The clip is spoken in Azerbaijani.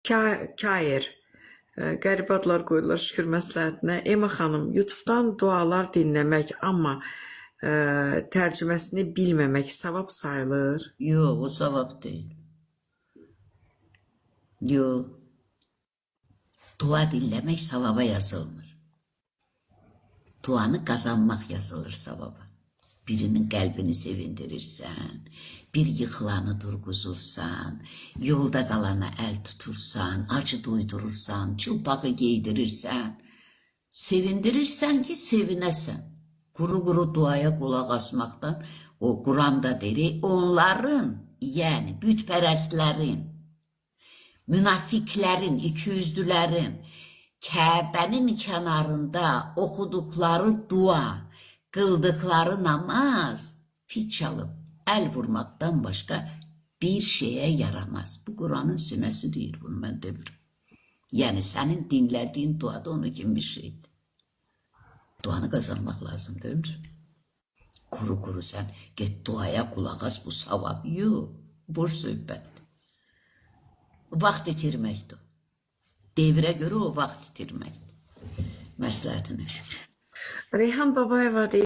Kair. Qəribə adlar qoyurlar şükür məsləhətinə. Ema xanım, YouTube'dan dualar dinləmək, amma tərcüməsini bilməmək savab sayılır. Yok, o sevap değil. Yok. Dua dinlemek sevaba yazılmır. Duanı kazanmak yazılır sevaba. Birinin kalbini sevindirirsen, bir yıkılanı durguzursan, yolda kalana el tutursan, acı duydurursan, çılpağı giydirirsen, sevindirirsen ki sevinesen. Kuru kuru duaya kulak asmaktan, o Kur'an'da deri onların, yani bütperestlerin, münafiklerin, ikiyüzlülerin, Kəbənin kenarında okudukları dua, kıldıkları namaz, fil çalıp el vurmaktan başka bir şeye yaramaz. Bu Kur'an'ın sinesi değil, bunu ben demirim. Yani senin dinlediğin duada onu kim bir şeydi. Duanı kazanmak lazım değil mi? Kuru kuru sen git duaya kulak as, bu savab yok. Boş söhbət. Vaxt itirməkdir. Devrə görə o vaxt itirməkdir. Məsləhətinə şükür. Reyhan Babayeva deyir.